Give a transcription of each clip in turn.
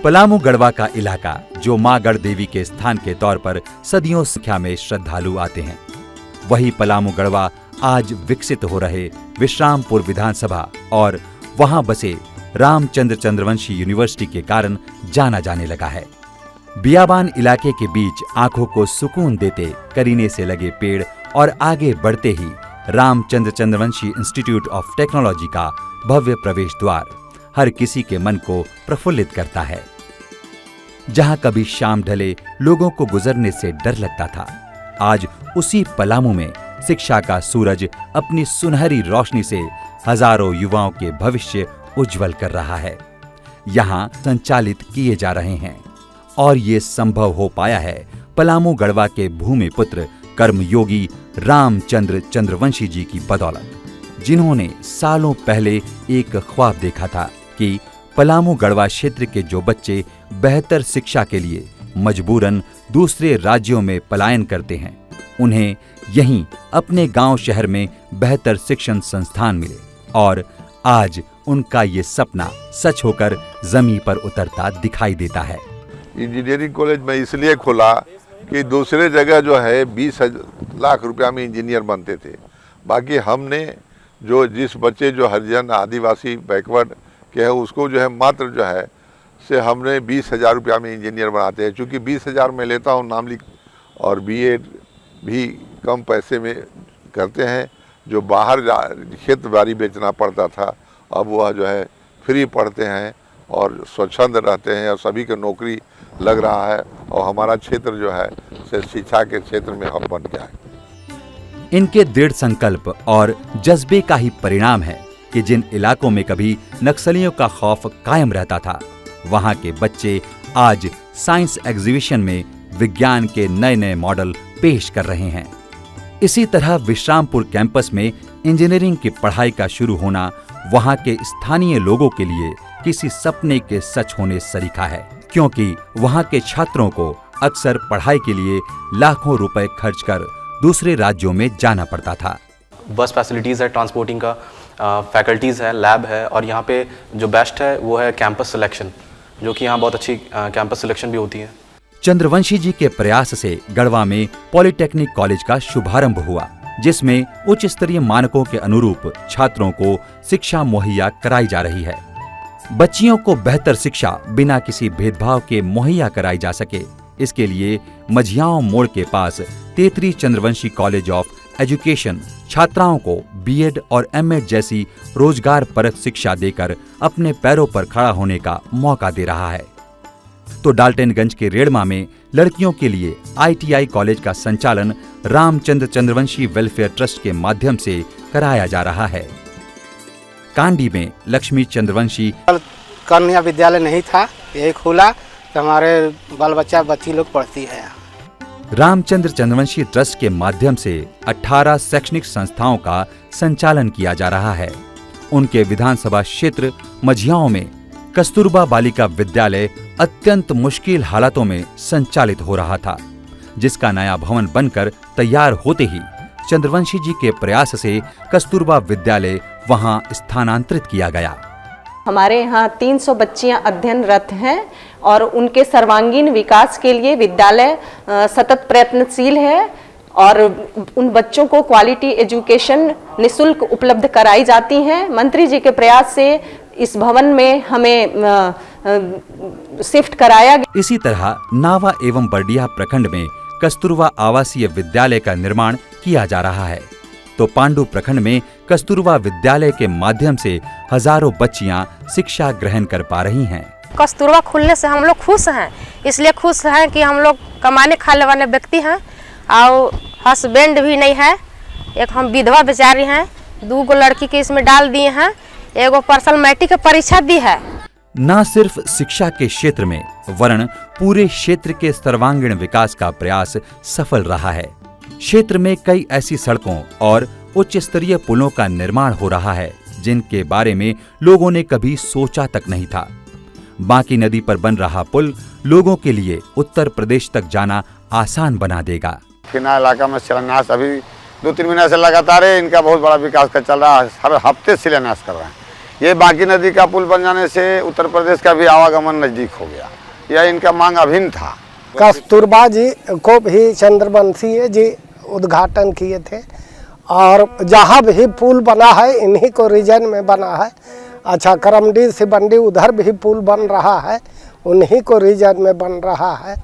पलामू गढ़वा का इलाका, जो मां गढ़ देवी के स्थान के तौर पर सदियों संख्या में श्रद्धालु आते हैं, वही पलामू गढ़वा आज विकसित हो रहे विश्रामपुर विधानसभा और वहां बसे रामचंद्र चंद्रवंशी यूनिवर्सिटी के कारण जाना जाने लगा है। बियाबान इलाके के बीच आंखों को सुकून देते करीने से लगे पेड़ और आगे बढ़ते ही Ramchandra Chandravanshi institute of technology का भव्य प्रवेश द्वार हर किसी के मन को प्रफुल्लित करता है। जहां कभी शाम ढले लोगों को गुजरने से डर लगता था, आज उसी पलामू में शिक्षा का सूरज अपनी सुनहरी रोशनी से हजारों युवाओं के भविष्य उज्जवल कर रहा है। यहाँ संचालित किए जा रहे हैं और ये संभव हो पाया है पलामू गढ़वा के भूमि पुत्र कर्मयोगी रामचंद्र चंद्रवंशी जी की बदौलत, जिन्होंने सालों पहले एक ख्वाब देखा था कि पलामू गढ़वा क्षेत्र के जो बच्चे बेहतर शिक्षा के लिए मजबूरन दूसरे राज्यों में पलायन करते हैं, उन्हें यहीं अपने गांव शहर में बेहतर शिक्षण संस्थान मिले और आज उनका ये सपना सच होकर जमीन पर उतरता दिखाई देता है। इंजीनियरिंग कॉलेज में इसलिए खोला कि दूसरे जगह जो है 20 लाख रुपया में इंजीनियर बनते थे, बाकी हमने जो जिस बच्चे जो हरिजन आदिवासी बैकवर्ड के है उसको जो है मात्र जो है से हमने 20,000 रुपया में इंजीनियर बनाते हैं। चूँकि 20,000 में लेता हूँ नाम लिख और बीएड भी कम पैसे में करते हैं, जो बाहर खेत बाड़ी बेचना पड़ता था अब वह जो है फ्री पढ़ते हैं और स्वच्छंद रहते हैं और सभी को नौकरी लग रहा है और हमारा क्षेत्र जो है से शिक्षा के क्षेत्र में अब बन गया है। इनके दृढ़ संकल्प और जज्बे का ही परिणाम है कि जिन इलाकों में कभी नक्सलियों का खौफ कायम रहता था, वहां के बच्चे आज साइंस एग्जीबिशन में विज्ञान के नए नए मॉडल पेश कर रहे हैं। इसी तरह विश्रामपुर कैंपस में इंजीनियरिंग की पढ़ाई का शुरू होना वहां के स्थानीय लोगों के लिए किसी सपने के सच होने सरीखा है, क्योंकि वहां के छात्रों को अक्सर पढ़ाई के लिए लाखों रुपए खर्च कर दूसरे राज्यों में जाना पड़ता था। बस फैसिलिटीज़ है, ट्रांसपोर्टिंग का फैकल्टीज़ है, लैब है और यहाँ पे जो बेस्ट है वो है कैंपस सिलेक्शन, जो कि यहाँ बहुत अच्छी कैंपस सिलेक्शन भी होती है। चंद्रवंशी जी के प्रयास से गढ़वा में पॉलिटेक्निक कॉलेज का शुभारंभ हुआ, जिसमें उच्च स्तरीय मानकों के अनुरूप छात्रों को शिक्षा मुहैया कराई जा रही है। बच्चियों को बेहतर शिक्षा बिना किसी भेदभाव के मुहैया कराई जा सके, इसके लिए मझियाओं मोड़ के पास तेतरी चंद्रवंशी कॉलेज ऑफ एजुकेशन छात्राओं को बीएड और एमएड जैसी रोजगार परक शिक्षा देकर अपने पैरों पर खड़ा होने का मौका दे रहा है। तो डाल्टनगंज के रेड़मा में लड़कियों के लिए आईटीआई कॉलेज का संचालन रामचंद्र चंद्रवंशी वेलफेयर ट्रस्ट के माध्यम से कराया जा रहा है। कांडी में लक्ष्मी चंद्रवंशी कन्या विद्यालय नहीं था, यही खुला तो हमारे बाल बच्ची लोग पढ़ती है। रामचंद्र चंद्रवंशी ट्रस्ट के माध्यम से 18 शैक्षणिक संस्थाओं का संचालन किया जा रहा है। उनके विधानसभा क्षेत्र मझियाओं में कस्तूरबा बालिका विद्यालय अत्यंत मुश्किल हालातों में संचालित हो रहा था, जिसका नया भवन बनकर तैयार होते ही चंद्रवंशी जी के प्रयास से कस्तूरबा विद्यालय वहां स्थानांतरित किया गया। हमारे यहाँ 300 बच्चियां अध्ययनरत हैं और उनके सर्वांगीण विकास के लिए विद्यालय सतत प्रयत्नशील है और उन बच्चों को क्वालिटी एजुकेशन निःशुल्क उपलब्ध कराई जाती हैं। मंत्री जी के प्रयास से इस भवन में हमें शिफ्ट कराया गया। इसी तरह नावा एवं बर्डिया प्रखंड में कस्तूरबा आवासीय विद्यालय का निर्माण किया जा रहा है, तो पांडु प्रखंड में कस्तूरबा विद्यालय के माध्यम से हजारों बच्चियां शिक्षा ग्रहण कर पा रही हैं। कस्तूरबा खुलने से हम लोग खुश हैं, इसलिए खुश हैं कि हम लोग कमाने खाने वाले व्यक्ति हैं और हस्बैंड भी नहीं है, एक हम विधवा बेचारी हैं, 2 लड़की के इसमें डाल दिए हैं, एगो पर्सनल मैट्रिक की परीक्षा दी है। न सिर्फ शिक्षा के क्षेत्र में वरन पूरे क्षेत्र के सर्वांगीण विकास का प्रयास सफल रहा है। क्षेत्र में कई ऐसी सड़कों और उच्च स्तरीय पुलों का निर्माण हो रहा है जिनके बारे में लोगों ने कभी सोचा तक नहीं था। बांकी नदी पर बन रहा पुल लोगों के लिए उत्तर प्रदेश तक जाना आसान बना देगा। किना इलाका में शिलान्यास अभी 2-3 महीने से लगातार इनका बहुत बड़ा विकास का चल रहा है, हर हफ्ते शिलान्यास कर रहे हैं। ये बांकी नदी का पुल बन जाने से उत्तर प्रदेश का भी आवागमन नज़दीक हो गया। यह इनका मांग अभिन्न था। कस्तूरबा जी को भी चंद्रवंशी जी उद्घाटन किए थे और जहाँ भी पुल बना है इन्हीं को रीजन में बना है। अच्छा, करमडी से बंडी उधर भी पुल बन रहा है, उन्हीं को रीजन में बन रहा है।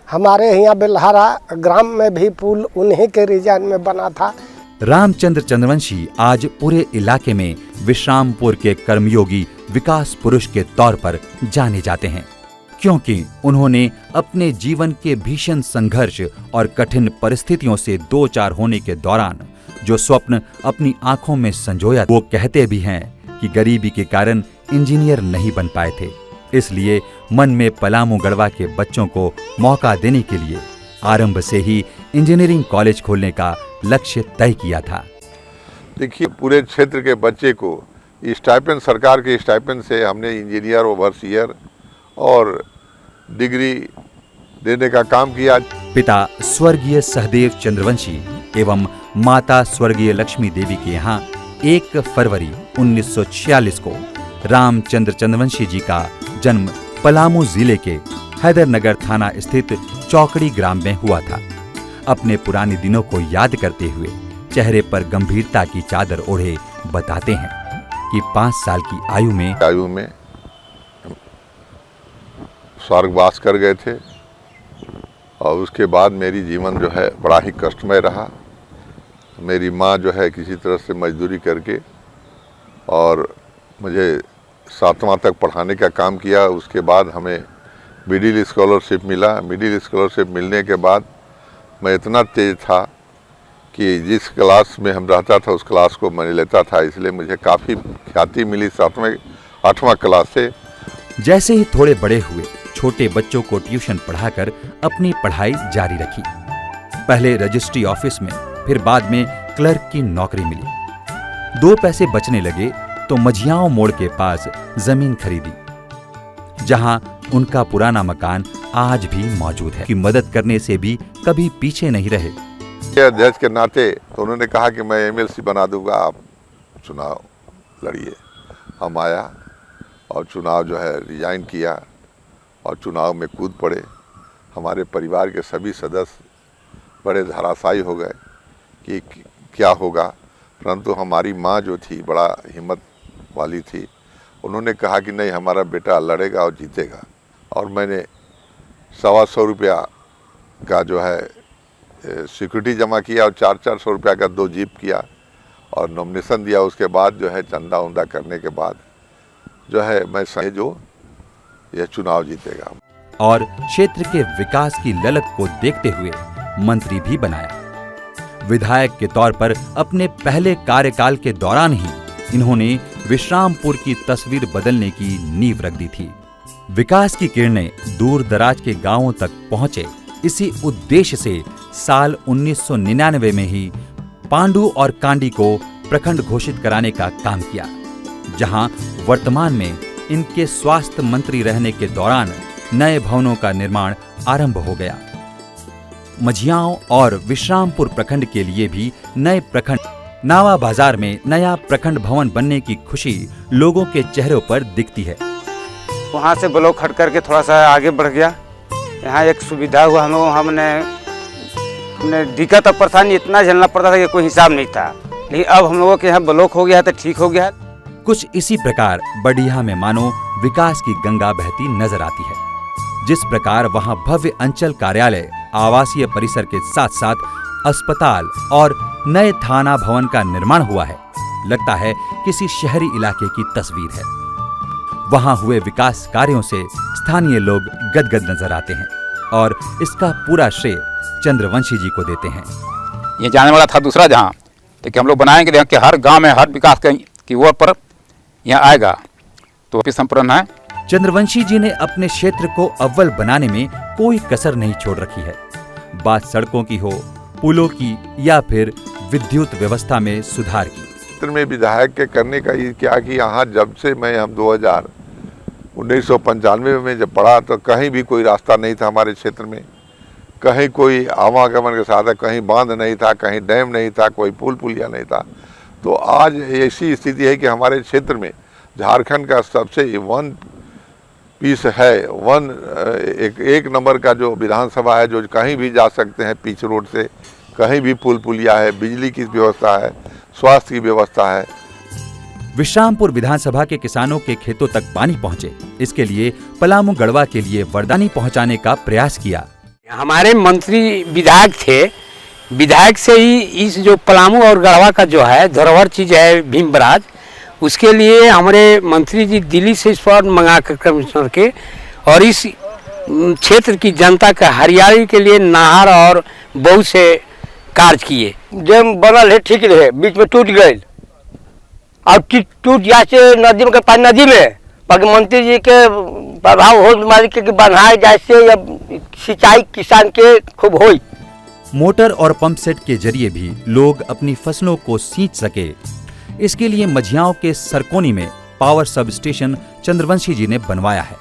हमारे यहाँ बेल्हारा ग्राम में भी पुल उन्हीं के रीजन में बना था। रामचंद्र चंद्रवंशी आज पूरे इलाके में विश्रामपुर के कर्मयोगी विकास पुरुष के तौर पर जाने जाते हैं, क्योंकि उन्होंने अपने जीवन के भीषण संघर्ष और कठिन परिस्थितियों से दो चार होने के दौरान जो स्वप्न अपनी आंखों में संजोया, वो कहते भी हैं कि गरीबी के कारण इंजीनियर नहीं बन पाए थे, इसलिए मन में पलामू गढ़वा के बच्चों को मौका देने के लिए आरंभ से ही इंजीनियरिंग कॉलेज खोलने का लक्ष्य तय किया था। देखिए, पूरे क्षेत्र के बच्चे को स्टाइपेंड, सरकार के स्टाइपेंड से हमने इंजीनियर ओवरसीयर और डिग्री देने का काम किया। पिता स्वर्गीय सहदेव चंद्रवंशी एवं माता स्वर्गीय लक्ष्मी देवी के यहाँ 1 फरवरी 1946 को रामचंद्र चंद्रवंशी जी का जन्म पलामू जिले के हैदरनगर थाना स्थित चौकड़ी ग्राम में हुआ था। अपने पुराने दिनों को याद करते हुए चेहरे पर गंभीरता की चादर ओढ़े बताते हैं कि 5 साल की आयु में स्वर्गवास कर गए थे और उसके बाद मेरी जीवन जो है बड़ा ही कष्टमय रहा। मेरी माँ जो है किसी तरह से मजदूरी करके और मुझे 7वां तक पढ़ाने का काम किया। उसके बाद हमें मिडिल स्कॉलरशिप मिला। मिडिल स्कॉलरशिप मिलने के बाद मैं इतना तेज था कि जिस क्लास में हम रहता था उस क्लास को मैं लेता था, इसलिए मुझे काफ़ी ख्याति मिली 8वां क्लास से। जैसे ही थोड़े बड़े हुए, छोटे बच्चों को ट्यूशन पढ़ाकर अपनी पढ़ाई जारी रखी। पहले रजिस्ट्री ऑफिस में, फिर बाद में क्लर्क की नौकरी मिली। 2 पैसे बचने लगे तो मझियाओं मोड़ के पास जमीन खरीदी, जहां उनका पुराना मकान आज भी मौजूद है। कि मदद करने से भी कभी पीछे नहीं रहे। अध्यक्ष के नाते तो उन्होंने कहा कि मैं MLC बना दूंगा, आप चुनाव लड़िए। हम आया और चुनाव जो है रिजाइन किया और चुनाव में कूद पड़े। हमारे परिवार के सभी सदस्य बड़े धराशायी हो गए कि क्या होगा, परंतु हमारी माँ जो थी बड़ा हिम्मत वाली थी। उन्होंने कहा कि नहीं, हमारा बेटा लड़ेगा और जीतेगा। और मैंने 125 रुपया का जो है सिक्योरिटी जमा किया और 400 रुपया का 2 जीप किया और नॉमिनेशन दिया। उसके बाद जो है चंदा उंदा करने के बाद जो है मैं जो यह चुनाव जीतेगा। और क्षेत्र के विकास की ललक को देखते हुए मंत्री भी बनाया। विधायक के तौर पर अपने पहले कार्यकाल के दौरान ही इन्होंने विश्रामपुर की तस्वीर बदलने की नींव रख दी थी। विकास की किरणें दूर दराज के गांवों तक पहुंचे, इसी उद्देश्य से साल 1999 में ही पांडु और कांडी को प्रखंड घोषित कराने का काम किया, जहां वर्तमान में इनके स्वास्थ्य मंत्री रहने के दौरान नए भवनों का निर्माण आरंभ हो गया। मझियाओं और विश्रामपुर प्रखंड के लिए भी नए प्रखंड नावा बाजार में नया प्रखंड भवन बनने की खुशी लोगों के चेहरों पर दिखती है। वहाँ से ब्लॉक हट करके थोड़ा सा आगे बढ़ गया। यहाँ एक सुविधा हुआ, हमने दिक्कत और परेशानी इतना झेलना पड़ता था कि कोई हिसाब नहीं था, लेकिन अब हम लोगों के यहाँ ब्लॉक हो गया है तो ठीक हो गया है। कुछ इसी प्रकार बढ़िया में मानो विकास की गंगा बहती नजर आती है। जिस प्रकार वहां भव्य अंचल कार्यालय, आवासीय परिसर के साथ साथ अस्पताल और नए थाना भवन का निर्माण हुआ है, लगता है किसी शहरी इलाके की तस्वीर है। वहां हुए विकास कार्यों से स्थानीय लोग गदगद नजर आते हैं और इसका पूरा श्रेय चंद्रवंशी जी को देते हैं। ये जाने वाला था दूसरा जहाँ, तो हम लोग बनाएंगे कि हर गांव में हर विकास की ओर पर यहाँ आएगा, तो भी संपूर्ण है। चंद्रवंशी जी ने अपने क्षेत्र को अव्वल बनाने में कोई कसर नहीं छोड़ रखी है। बात सड़कों की हो, पुलों की या फिर विद्युत व्यवस्था में सुधार की। क्षेत्र में विधायक के करने का ये क्या कि यहाँ जब से हम 1995 में जब पढ़ा तो कहीं भी कोई रास्ता नहीं था हमारे क्षेत्र में, कहीं कोई आवागमन के साधन, कहीं बांध नहीं था, कहीं डैम नहीं था, कोई पुल पुलिया नहीं था। तो आज ऐसी स्थिति है कि हमारे क्षेत्र में झारखंड का सबसे वन पीस है, एक नंबर का जो विधानसभा है, जो कहीं भी जा सकते हैं पिच रोड से, कहीं भी पुल पुलिया है, बिजली की व्यवस्था है, स्वास्थ्य की व्यवस्था है। विश्रामपुर विधानसभा के किसानों के खेतों तक पानी पहुंचे, इसके लिए पलामू गढ़वा के लिए वरदानी पहुंचाने का प्रयास किया। हमारे मंत्री विधायक थे, विधायक से ही इस जो पलामू और गढ़वा का जो है धरोहर चीज है भीमराज, उसके लिए हमारे मंत्री जी दिल्ली से स्पॉट मंगा कर कमिश्नर के, और इस क्षेत्र की जनता का हरियाली के लिए नहर और बहुत से कार्य किए। डैम बनल है, ठीक रहे, बीच में टूट गए और टूट जाए से नदी में पानी नदी में, बाकी मंत्री जी के प्रभाव हो मालिक के बनाए जैसे या सिंचाई किसान के खूब हो। मोटर और पंप सेट के जरिए भी लोग अपनी फसलों को सींच सके, इसके लिए मझियाओं के सरकोनी में पावर सब स्टेशन चंद्रवंशी जी ने बनवाया है,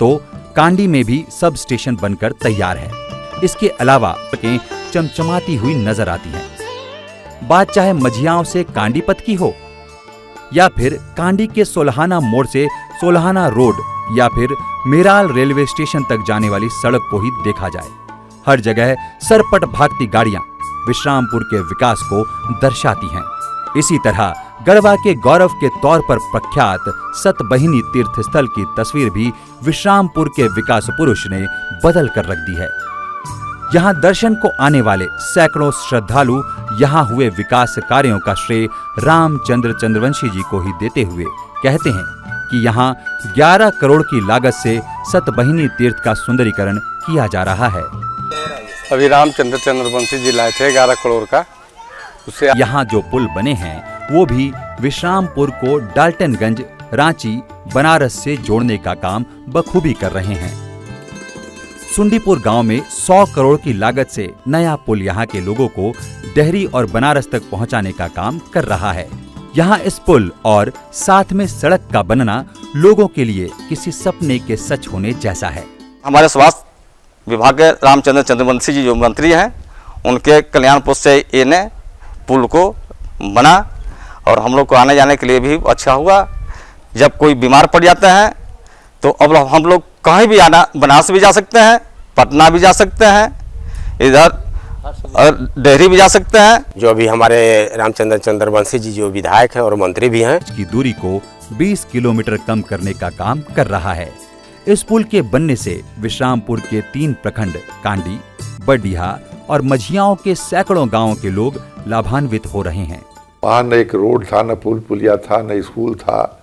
तो कांडी में भी सब स्टेशन बनकर तैयार है। इसके अलावा सड़कें चमचमाती हुई नजर आती हैं। बात चाहे मझियाओं से कांडी पथ की हो, या फिर कांडी के सोलहाना मोड़ से सोलहाना रोड, या फिर मेराल रेलवे स्टेशन तक जाने वाली सड़क को ही देखा जाए, हर जगह सरपट भागती गाड़ियां विश्रामपुर के विकास को दर्शाती हैं। इसी तरह गढ़वा के गौरव के तौर पर प्रख्यात सतबहिनी तीर्थ स्थल की तस्वीर भी विश्रामपुर के विकास पुरुष ने बदल कर रख दी है। यहाँ दर्शन को आने वाले सैकड़ों श्रद्धालु यहाँ हुए विकास कार्यों का श्रेय रामचंद्र चंद्रवंशी जी को ही देते हुए कहते हैं कि यहाँ 11 करोड़ की लागत से सतबहिनी तीर्थ का सुंदरीकरण किया जा रहा है। अभी रामचंद्र चंद्रवंशी जी लाए थे 11 करोड़ का, उससे यहाँ जो पुल बने हैं वो भी विश्रामपुर को डाल्टनगंज, रांची, बनारस से जोड़ने का काम बखूबी कर रहे हैं। सुंडीपुर गांव में 100 करोड़ की लागत से नया पुल यहाँ के लोगों को डेहरी और बनारस तक पहुँचाने का काम कर रहा है। यहाँ इस पुल और साथ में सड़क का बनना लोगों के लिए किसी सपने के सच होने जैसा है। हमारे स्वास्थ्य विभाग के रामचंद्र चंद्रवंशी जी जो मंत्री हैं, उनके कल्याणपुर से इन्हें पुल को बना और हम लोग को आने जाने के लिए भी अच्छा हुआ। जब कोई बीमार पड़ जाते हैं तो अब हम लोग कहीं भी आना, बनारस भी जा सकते हैं, पटना भी जा सकते हैं, इधर और डेहरी भी जा सकते हैं। जो अभी हमारे रामचंद्र चंद्रवंशी जी जो विधायक हैं और मंत्री भी हैं, की दूरी को 20 किलोमीटर कम करने का काम कर रहा है। इस पुल के बनने से विश्रामपुर के 3 प्रखंड कांडी, बरडीहा और मझियाओं के सैकड़ों गांवों के लोग लाभान्वित हो रहे हैं। वहाँ न एक रोड था, न पुल पुलिया था, न स्कूल था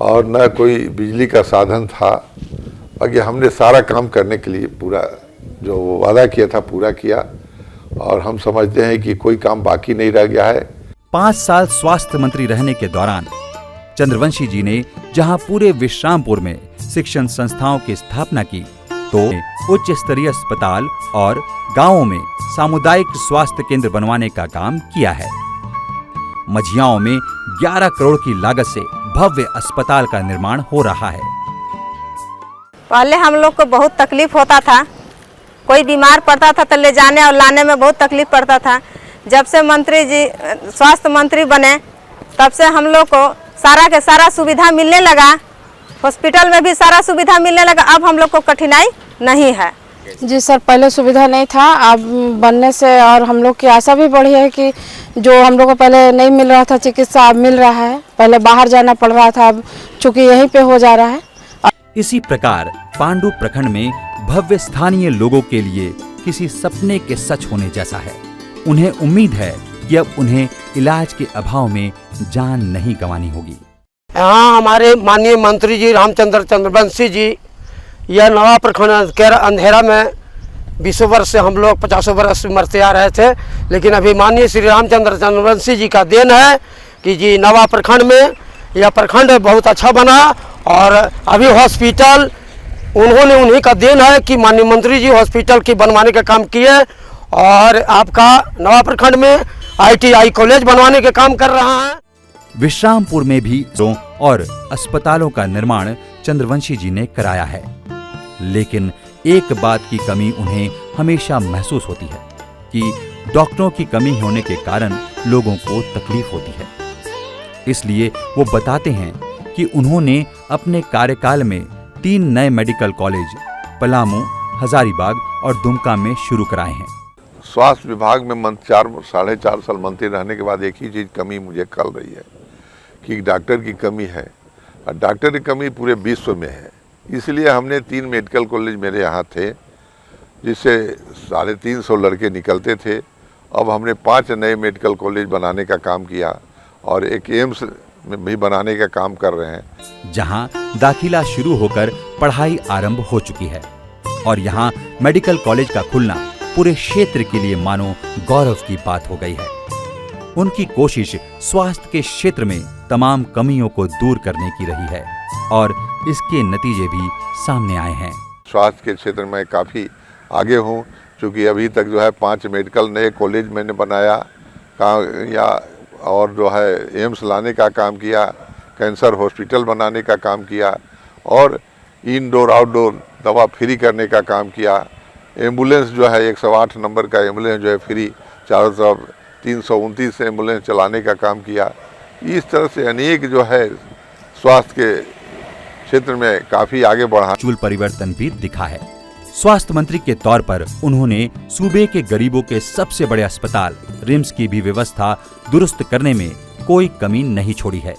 और न कोई बिजली का साधन था। बाकी हमने सारा काम करने के लिए पूरा जो वादा किया था पूरा किया और हम समझते हैं कि कोई काम बाकी नहीं रह गया है। 5 साल स्वास्थ्य मंत्री रहने के दौरान चंद्रवंशी जी ने जहां पूरे विश्रामपुर में शिक्षण संस्थाओं की स्थापना की, तो उच्च स्तरीय अस्पताल और गांवों में सामुदायिक स्वास्थ्य केंद्र बनवाने का काम किया है। मझियाओं में 11 करोड़ की लागत से भव्य अस्पताल का निर्माण हो रहा है। पहले हम लोग को बहुत तकलीफ होता था, कोई बीमार पड़ता था तो ले जाने और लाने में बहुत तकलीफ पड़ता था। जब से मंत्री जी स्वास्थ्य मंत्री बने तब से हम लोग को सारा के सारा सुविधा मिलने लगा, हॉस्पिटल में भी सारा सुविधा मिलने लगा। अब हम लोग को कठिनाई नहीं है। जी सर, पहले सुविधा नहीं था, अब बनने से और हम लोग की आशा भी बढ़ी है कि जो हम लोग को पहले नहीं मिल रहा था चिकित्सा अब मिल रहा है। पहले बाहर जाना पड़ रहा था, अब चूँकि यहीं पे हो जा रहा है। इसी प्रकार पांडु प्रखंड में भव्य स्थानीय लोगों के लिए किसी सपने के सच होने जैसा है। उन्हें उम्मीद है कि अब उन्हें इलाज के अभाव में जान नहीं गंवानी होगी। यहाँ हमारे माननीय मंत्री जी रामचंद्र चंद्रवंशी जी यह नवा प्रखंड के अंधेरा में 20 वर्ष से हम लोग 50 वर्ष मरते आ रहे थे, लेकिन अभी माननीय श्री रामचंद्र चंद्रवंशी जी का देन है कि जी नवा प्रखंड में यह प्रखंड बहुत अच्छा बना और अभी हॉस्पिटल उन्हीं का देन है कि माननीय मंत्री जी हॉस्पिटल की बनवाने का काम किए और आपका नवा प्रखंड में ITI कॉलेज बनवाने के काम कर रहा है। विश्रामपुर में भी और अस्पतालों का निर्माण चंद्रवंशी जी ने कराया है, लेकिन एक बात की कमी उन्हें हमेशा महसूस होती है कि डॉक्टरों की कमी होने के कारण लोगों को तकलीफ होती है। इसलिए वो बताते हैं कि उन्होंने अपने कार्यकाल में 3 नए मेडिकल कॉलेज पलामू, हजारीबाग और दुमका में शुरू कराए हैं। स्वास्थ्य विभाग में 4 साढ़े 4 साल मंत्री रहने के बाद एक ही चीज़ कमी मुझे खल रही है कि डॉक्टर की कमी है, और डॉक्टर की कमी पूरे विश्व में है। इसलिए हमने 3 मेडिकल कॉलेज मेरे यहाँ थे, जिससे 350 लड़के निकलते थे। अब हमने 5 नए मेडिकल कॉलेज बनाने का काम किया और एक एम्स में भी बनाने का काम कर रहे हैं, जहां दाखिला शुरू होकर पढ़ाई आरंभ हो चुकी है। और यहां मेडिकल कॉलेज का खुलना पूरे क्षेत्र के लिए मानो गौरव की बात हो गई है। उनकी कोशिश स्वास्थ्य के क्षेत्र में तमाम कमियों को दूर करने की रही है और इसके नतीजे भी सामने आए हैं। स्वास्थ्य के क्षेत्र में काफ़ी आगे हूँ, क्योंकि अभी तक जो है 5 मेडिकल नए कॉलेज मैंने बनाया और जो है एम्स लाने का काम किया, कैंसर हॉस्पिटल बनाने का काम किया और इनडोर आउटडोर दवा फ्री करने का काम किया। एम्बुलेंस जो है 108 नंबर का एम्बुलेंस जो है फ्री, चारों तरफ 329 एम्बुलेंस चलाने का काम किया। इस तरह से अनेक जो है स्वास्थ्य के क्षेत्र में काफ़ी आगे बढ़ा। चूल परिवर्तन भी दिखा है। स्वास्थ्य मंत्री के तौर पर उन्होंने सूबे के गरीबों के सबसे बड़े अस्पताल रिम्स की भी व्यवस्था दुरुस्त करने में कोई कमी नहीं छोड़ी है।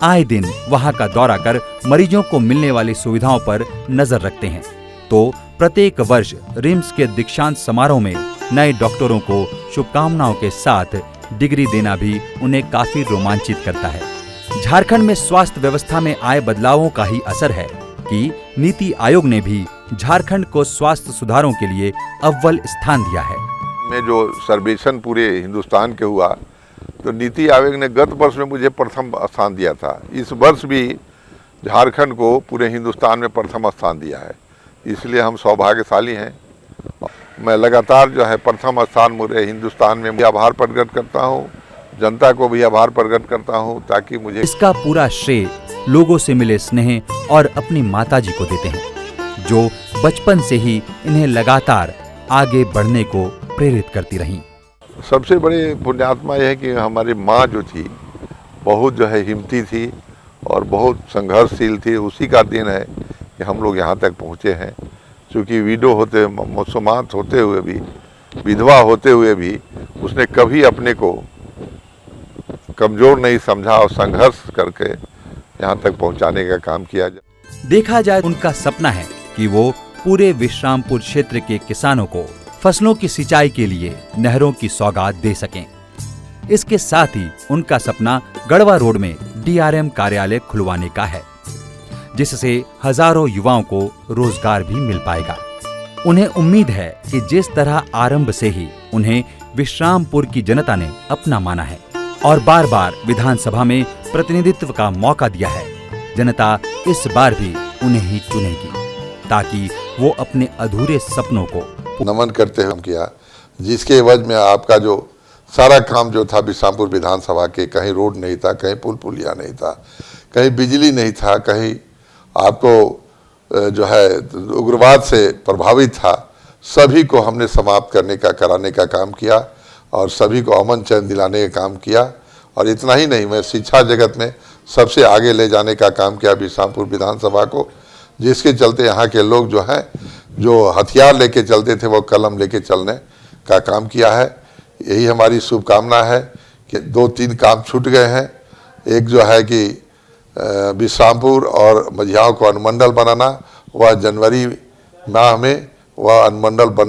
आए दिन वहां का दौरा कर मरीजों को मिलने वाली सुविधाओं पर नजर रखते हैं। तो प्रत्येक वर्ष रिम्स के दीक्षांत समारोह में नए डॉक्टरों को शुभकामनाओं के साथ डिग्री देना भी उन्हें काफी रोमांचित करता है। झारखंड में स्वास्थ्य व्यवस्था में आए बदलावों का ही असर है कि नीति आयोग ने भी झारखंड को स्वास्थ्य सुधारों के लिए अव्वल स्थान दिया है। में जो सर्वेक्षण पूरे हिंदुस्तान के हुआ, तो नीति आयोग ने गत वर्ष में मुझे प्रथम स्थान दिया था। इस वर्ष भी झारखंड को पूरे हिंदुस्तान में प्रथम स्थान दिया है, इसलिए हम सौभाग्यशाली हैं। मैं लगातार जो है प्रथम स्थान पूरे हिंदुस्तान में आभार प्रकट करता हूँ, जनता को भी आभार प्रकट करता हूँ, ताकि मुझे इसका पूरा श्रेय लोगों से मिले स्नेह और अपनी माताजी को देते हैं, जो बचपन से ही इन्हें लगातार आगे बढ़ने को प्रेरित करती रहीं। सबसे बड़ी पुण्यात्मा यह है कि हमारी माँ जो थी बहुत जो है हिम्मती थी और बहुत संघर्षशील थी। उसी का दिन है कि हम लोग यहाँ तक पहुँचे हैं। क्योंकि विडो होते, मुसलमान होते हुए भी, विधवा होते हुए भी उसने कभी अपने को कमज़ोर नहीं समझा और संघर्ष करके यहाँ तक पहुँचाने का काम किया। देखा जाए उनका सपना है कि वो पूरे विश्रामपुर क्षेत्र के किसानों को फसलों की सिंचाई के लिए नहरों की सौगात दे सकें। इसके साथ ही उनका सपना गढ़वा रोड में डीआरएम कार्यालय खुलवाने का है, जिससे हजारों युवाओं को रोजगार भी मिल पाएगा। उन्हें उम्मीद है कि जिस तरह आरंभ से ही उन्हें विश्रामपुर की जनता ने अपना माना है और बार बार विधानसभा में प्रतिनिधित्व का मौका दिया है, जनता इस बार भी उन्हें ही चुनेगी, ताकि वो अपने अधूरे सपनों को नमन करते हुए किया, जिसके एवज में आपका जो सारा काम जो था विश्रामपुर विधानसभा के, कहीं रोड नहीं था, कहीं पुल पुलिया नहीं था, कहीं बिजली नहीं था, कहीं आपको जो है उग्रवाद से प्रभावित था, सभी को हमने समाप्त करने का, कराने का काम किया और सभी को अमन चैन दिलाने का काम किया। और इतना ही नहीं, मैं शिक्षा जगत में सबसे आगे ले जाने का काम किया विश्रामपुर विधानसभा को, जिसके चलते यहाँ के लोग जो हैं, जो हथियार लेके चलते थे वो कलम लेके चलने का काम किया है। यही हमारी शुभकामना है कि 2-3 काम छूट गए हैं। एक जो है कि विश्रामपुर और मझियाओं को अनुमंडल बनाना, वह जनवरी माह में वह अनुमंडल बन